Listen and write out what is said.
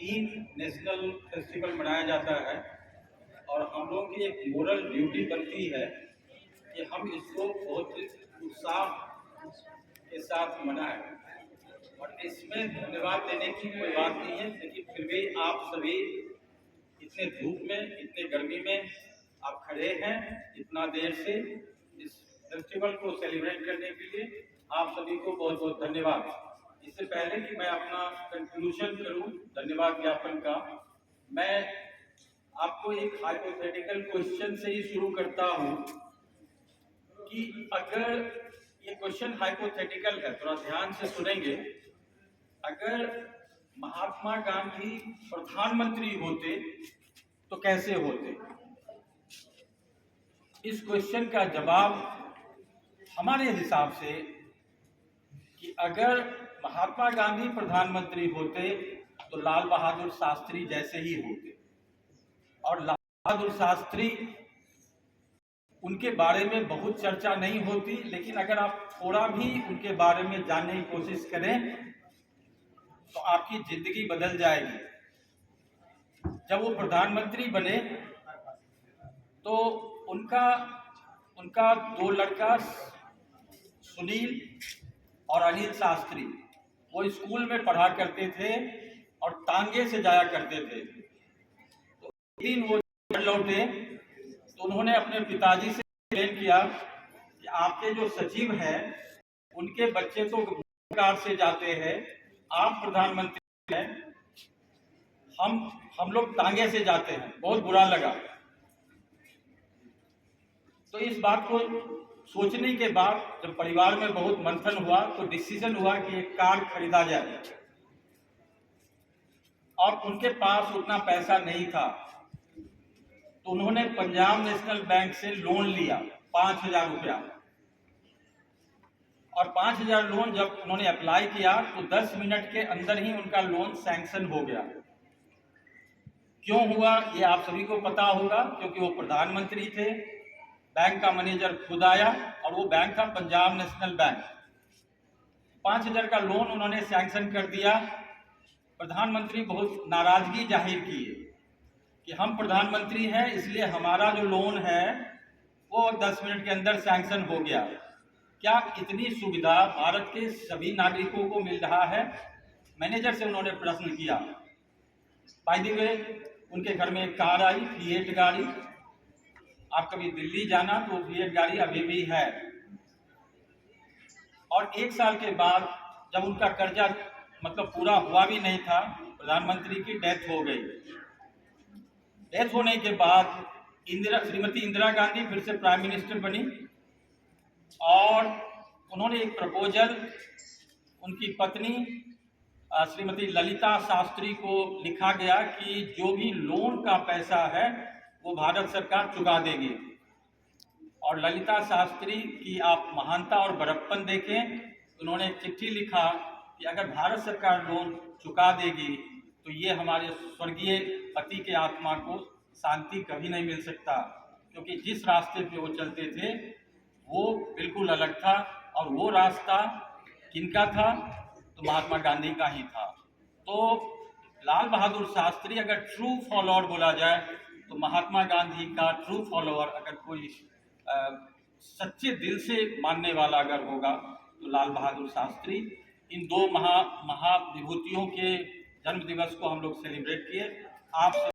3 national festival मनाया जाता है और हम लोगों की एक मोरल ड्यूटी बनती है कि हम इसको बहुत उत्साह के साथ मनाएं। और इसमें धन्यवाद देने की कोई बात नहीं है, लेकिन फिर भी आप सभी इतने धूप में, इतने गर्मी में आप खड़े हैं इतना देर से इस फेस्टिवल को सेलिब्रेट करने के लिए आप सभी को बहुत बहुत धन्यवाद। इससे पहले कि मैं अपना कंक्लूजन करूं धन्यवाद ज्ञापन का, मैं आपको एक हाइपोथेटिकल क्वेश्चन से ही शुरू करता हूं कि अगर ये क्वेश्चन हाइपोथेटिकल है, थोड़ा ध्यान से सुनेंगे। अगर महात्मा गांधी प्रधानमंत्री होते तो कैसे होते? इस क्वेश्चन का जवाब हमारे हिसाब से कि अगर महात्मा गांधी प्रधानमंत्री होते तो लाल बहादुर शास्त्री जैसे ही होते। और लाल बहादुर शास्त्री, उनके बारे में बहुत चर्चा नहीं होती, लेकिन अगर आप थोड़ा भी उनके बारे में जानने की कोशिश करें तो आपकी जिंदगी बदल जाएगी। जब वो प्रधानमंत्री बने तो उनका 2 लड़का सुनील और अनिल शास्त्री वो स्कूल में पढ़ा करते थे और टांगे से जाया करते थे। तो एक दिन वो लौटे तो उन्होंने अपने पिताजी से कंप्लेन किया कि आपके जो सचिव हैं उनके बच्चे तो कार से जाते हैं, आप प्रधानमंत्री हैं, हम लोग टांगे से जाते हैं। बहुत बुरा लगा। तो इस बात को सोचने के बाद जब परिवार में बहुत मंथन हुआ तो डिसीजन हुआ कि एक कार खरीदा जाए। और उनके पास उतना पैसा नहीं था तो उन्होंने पंजाब नेशनल बैंक से लोन लिया 5,000 रुपया। और 5,000 लोन जब उन्होंने अप्लाई किया तो 10 मिनट के अंदर ही उनका लोन सैंक्शन हो गया। क्यों हुआ ये आप सभी को पता होगा, क्योंकि वो प्रधानमंत्री थे, बैंक का मैनेजर खुद आया और वो बैंक था पंजाब नेशनल बैंक। 5,000 का लोन उन्होंने सैंक्शन कर दिया। प्रधानमंत्री बहुत नाराजगी जाहिर की कि हम प्रधानमंत्री हैं इसलिए हमारा जो लोन है वो 10 मिनट के अंदर सैंक्शन हो गया। क्या इतनी सुविधा भारत के सभी नागरिकों को मिल रहा है? मैनेजर से उन्होंने प्रश्न किया। बाय द वे उनके घर में एक कार आई, फिएट गाड़ी। आप कभी दिल्ली जाना तो फिएट गाड़ी अभी भी है। और 1 साल के बाद जब उनका कर्जा मतलब पूरा हुआ भी नहीं था, प्रधानमंत्री की डेथ हो गई। डेथ होने के बाद श्रीमती इंदिरा गांधी फिर से प्राइम मिनिस्टर बनी और उन्होंने एक प्रपोजल उनकी पत्नी श्रीमती ललिता शास्त्री को लिखा गया कि जो भी लोन का पैसा है वो भारत सरकार चुका देगी। और ललिता शास्त्री की आप महानता और बड़प्पन देखें, उन्होंने एक चिट्ठी लिखा कि अगर भारत सरकार लोन चुका देगी तो ये हमारे स्वर्गीय पति के आत्मा को शांति कभी नहीं मिल सकता, क्योंकि जिस रास्ते पे वो चलते थे वो बिल्कुल अलग था। और वो रास्ता किनका था? तो महात्मा गांधी का ही था। तो लाल बहादुर शास्त्री अगर ट्रू फॉलोअर बोला जाए तो महात्मा गांधी का ट्रू फॉलोअर अगर कोई सच्चे दिल से मानने वाला अगर होगा तो लाल बहादुर शास्त्री। इन 2 महाविभूतियों के जन्म दिवस को हम लोग सेलिब्रेट किए। आप